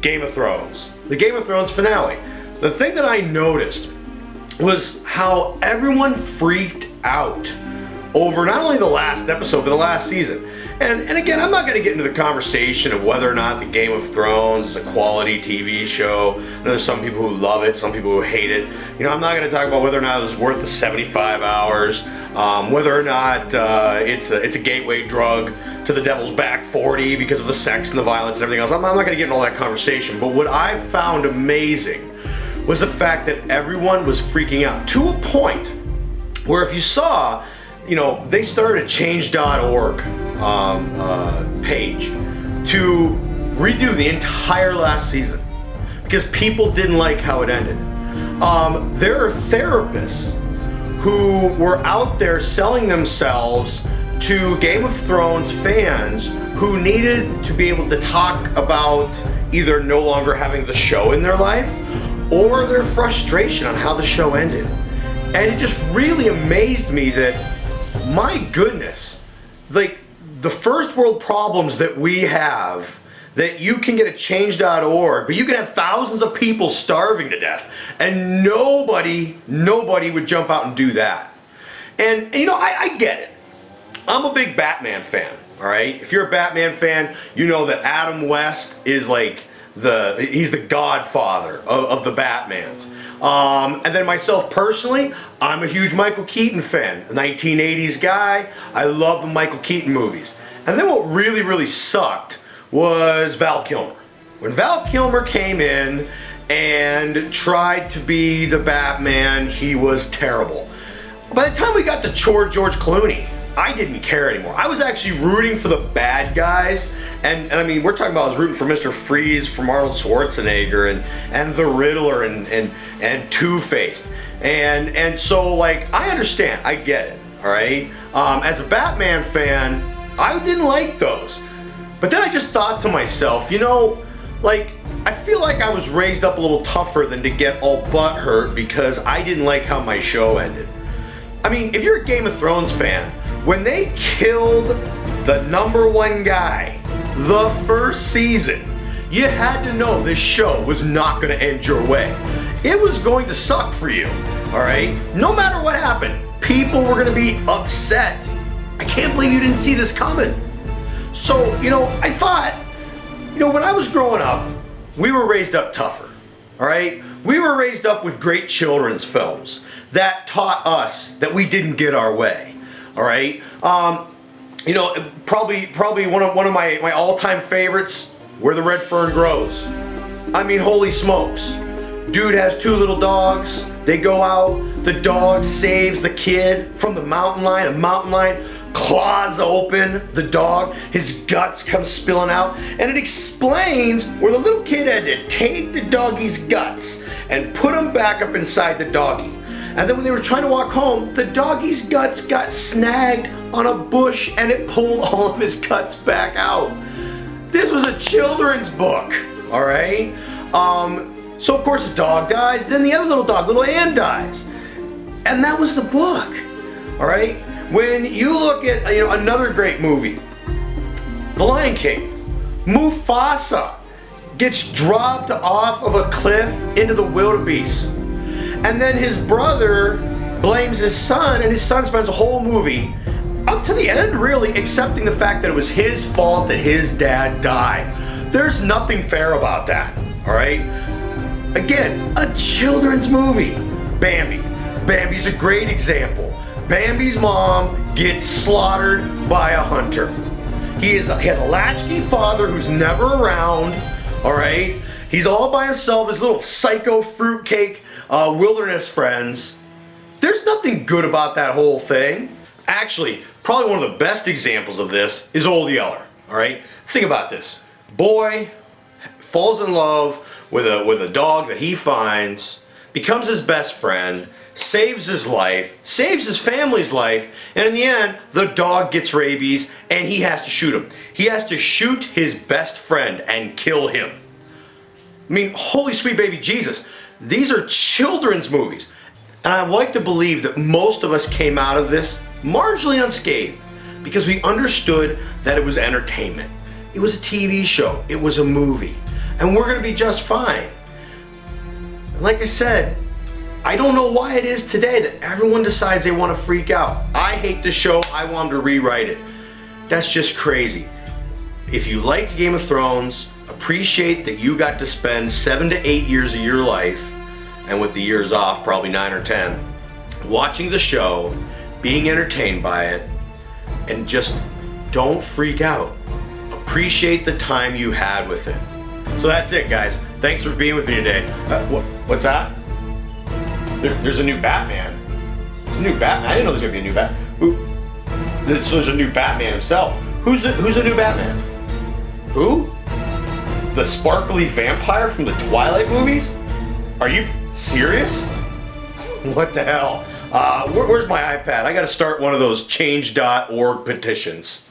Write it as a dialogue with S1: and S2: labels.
S1: Game of Thrones. The Game of Thrones finale. The thing that I noticed was how everyone freaked out over not only the last episode, but the last season. And again, I'm not going to get into the conversation of whether or not the Game of Thrones is a quality TV show. I know there's some people who love it, some people who hate it. You know, I'm not going to talk about whether or not it was worth the 75 hours, whether or not it's a gateway drug to the devil's back 40 because of the sex and the violence and everything else. I'm not going to get into all that conversation. But what I found amazing was the fact that everyone was freaking out to a point where if you saw, you know, they started a Change.org page to redo the entire last season because people didn't like how it ended. There are therapists who were out there selling themselves to Game of Thrones fans who needed to be able to talk about either no longer having the show in their life or their frustration on how the show ended. And it just really amazed me that, my goodness, like the first world problems that we have, that you can get a Change.org, but you can have thousands of people starving to death, and nobody would jump out and do that. And you know, I get it. I'm a big Batman fan, all right? If you're a Batman fan, you know that Adam West is like he's the godfather of the Batmans. And then myself personally, I'm a huge Michael Keaton fan, a 1980s guy. I love the Michael Keaton movies. And then what really sucked was Val Kilmer. When Val Kilmer came in and tried to be the Batman, he was terrible. By the time we got to George Clooney, I didn't care anymore. I was actually rooting for the bad guys, and I mean, we're talking about I was rooting for Mr. Freeze from Arnold Schwarzenegger and the Riddler and Two-Faced, and so like I understand, I get it, all right. As a Batman fan, I didn't like those, but then I just thought to myself, you know, like I feel like I was raised up a little tougher than to get all butthurt because I didn't like how my show ended. I mean, if you're a Game of Thrones fan, when they killed the #1 guy the first season, you had to know this show was not going to end your way. It was going to suck for you, all right? No matter what happened, people were going to be upset. I can't believe you didn't see this coming. So, you know, I thought, you know, when I was growing up, we were raised up tougher, all right? We were raised up with great children's films that taught us that we didn't get our way. All right, you know, probably one of my all-time favorites, Where the Red Fern Grows. I mean, holy smokes. Dude has 2 little dogs. They go out. The dog saves the kid from the mountain lion. A mountain lion claws open the dog. His guts come spilling out. And it explains where the little kid had to take the doggy's guts and put them back up inside the doggy. And then when they were trying to walk home, the doggy's guts got snagged on a bush and it pulled all of his guts back out. This was a children's book, all right? So of course the dog dies, then the other little dog, little Ann, dies. And that was the book, all right? When you look at, you know, another great movie, The Lion King, Mufasa gets dropped off of a cliff into the wildebeest. And then his brother blames his son, and his son spends a whole movie, up to the end really, accepting the fact that it was his fault that his dad died. There's nothing fair about that, all right? Again, a children's movie. Bambi. Bambi's a great example. Bambi's mom gets slaughtered by a hunter. He has a latchkey father who's never around, all right? He's all by himself, his little psycho fruitcake wilderness friends. There's nothing good about that whole thing. Actually, probably one of the best examples of this is Old Yeller, all right? Think about this. Boy falls in love with a dog that he finds, becomes his best friend, saves his life, saves his family's life, and in the end, the dog gets rabies and he has to shoot him. He has to shoot his best friend and kill him. I mean, holy sweet baby Jesus. These are children's movies. And I like to believe that most of us came out of this marginally unscathed because we understood that it was entertainment. It was a TV show. It was a movie. and we're gonna be just fine. Like I said, I don't know why it is today that everyone decides they want to freak out. I hate the show, I want them to rewrite it. That's just crazy. If you liked Game of Thrones, appreciate that you got to spend 7 to 8 years of your life, and with the years off, probably 9 or 10, watching the show, being entertained by it, and just don't freak out. Appreciate the time you had with it. So that's it, guys. Thanks for being with me today. What's that? There's a new Batman. There's a new Batman. I didn't know there's gonna be a new Batman. So there's a new Batman himself. Who's the new Batman? Who? The sparkly vampire from the Twilight movies? Are you serious? What the hell? Where's my iPad? I gotta start one of those change.org petitions.